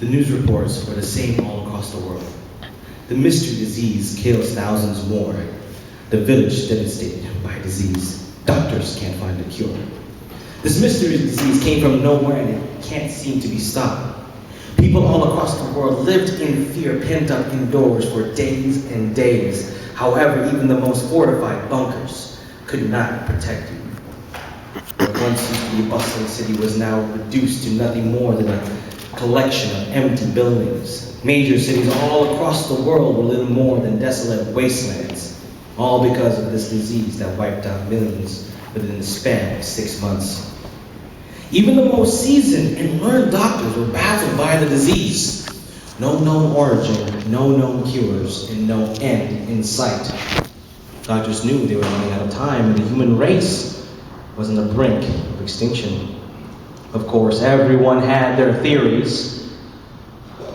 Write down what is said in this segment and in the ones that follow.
The news reports were the same all across the world. The mystery disease kills thousands more. The village devastated by disease. Doctors can't find a cure. This mystery disease came from nowhere and it can't seem to be stopped. People all across the world lived in fear, pent up indoors for days and days. However, even the most fortified bunkers could not protect you. What once used to be a bustling city was now reduced to nothing more than a collection of empty buildings. Major cities all across the world were little more than desolate wastelands, all because of this disease that wiped out millions within the span of 6 months. Even the most seasoned and learned doctors were baffled by the disease. No known origin, no known cures, and no end in sight. Doctors knew they were running out of time and the human race was on the brink of extinction. Of course, everyone had their theories.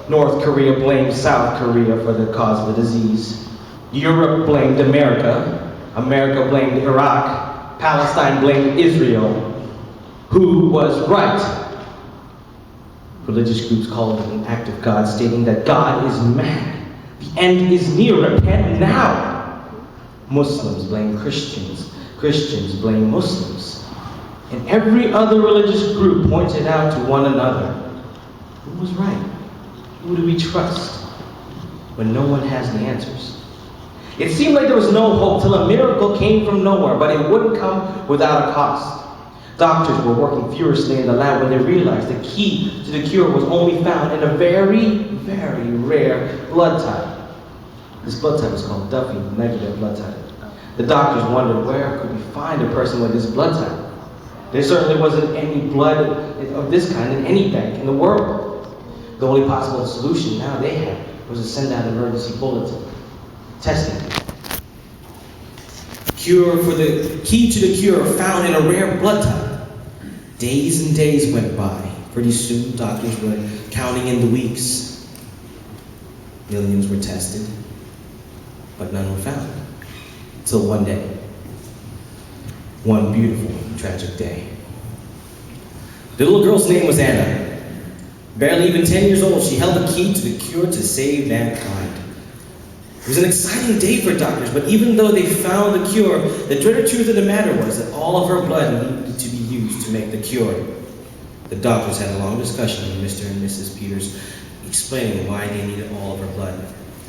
North Korea blamed South Korea for the cause of the disease. Europe blamed America. America blamed Iraq. Palestine blamed Israel. Who was right? Religious groups called it an act of God, stating that God is mad. The end is near. Repent now. Muslims blame Christians. Christians blame Muslims. And every other religious group pointed out to one another. Who was right? Who do we trust? When no one has the answers. It seemed like there was no hope till a miracle came from nowhere, but it wouldn't come without a cost. Doctors were working furiously in the lab when they realized the key to the cure was only found in a very, very rare blood type. This blood type was called Duffy negative blood type. The doctors wondered where could we find a person with this blood type. There certainly wasn't any blood of this kind in any bank in the world. The only possible solution now they had was to send out an emergency bulletin. Testing. Key to the cure found in a rare blood type. Days and days went by. Pretty soon, doctors were counting in the weeks. Millions were tested, but none were found. Till one day. One beautiful, tragic day. The little girl's name was Anna. Barely even 10 years old, she held the key to the cure to save mankind. It was an exciting day for doctors, but even though they found the cure, the dreaded truth of the matter was that all of her blood needed to be used to make the cure. The doctors had a long discussion with Mr. and Mrs. Peters, explaining why they needed all of her blood.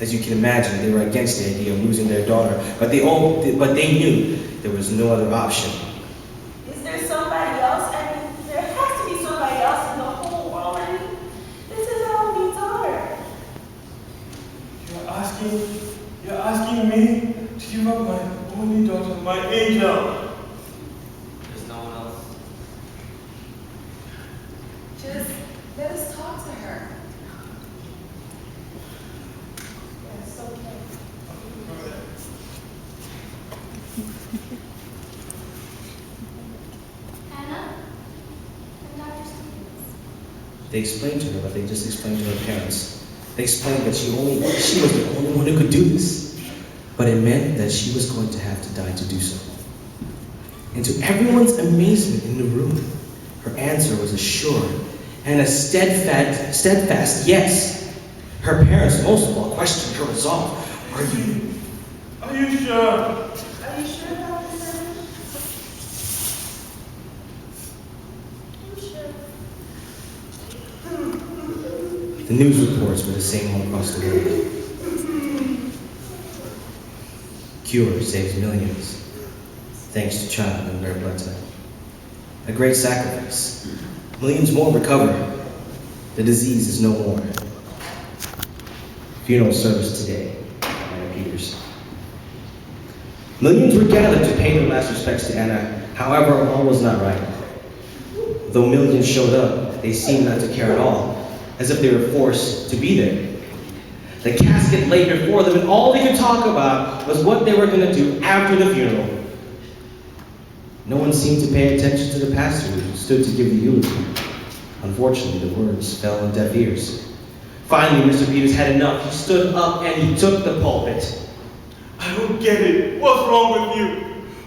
As you can imagine, they were against the idea of losing their daughter, but they knew there was no other option. Is there somebody else? I mean, there has to be somebody else in the whole world. I mean, this is our only daughter. You're asking me to give up my only daughter, my angel. There's no one else. Just let us talk to her. Yes, okay. Anna and Dr. Stevens. They explained to her what they just explained to her parents. They explained that she was the only one who could do this. But it meant that she was going to have to die to do so. And to everyone's amazement in the room, her answer was a sure and a steadfast yes. Her parents, most of all, questioned her resolve. Are you sure? Are you sure about this, Anna? I'm sure. The news reports were the same all across the world. Cure saves millions, thanks to child and rare blood type. A great sacrifice. Millions more recover. The disease is no more. Funeral service today, Anna Peters. Millions were gathered to pay their last respects to Anna. However, all was not right. Though millions showed up, they seemed not to care at all, as if they were forced to be there. The casket lay before them, and all they could talk about was what they were going to do after the funeral. No one seemed to pay attention to the pastor who stood to give the eulogy. Unfortunately, the words fell on deaf ears. Finally, Mr. Peters had enough. He stood up and he took the pulpit. I don't get it. What's wrong with you?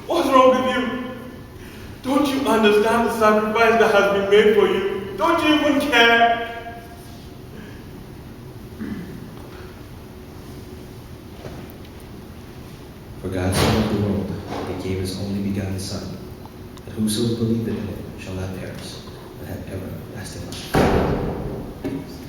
What's wrong with you? Don't you understand the sacrifice that has been made for you? Don't you even care? For God so loved the world that he gave his only begotten Son, that whosoever believeth in him shall not perish, but have everlasting life.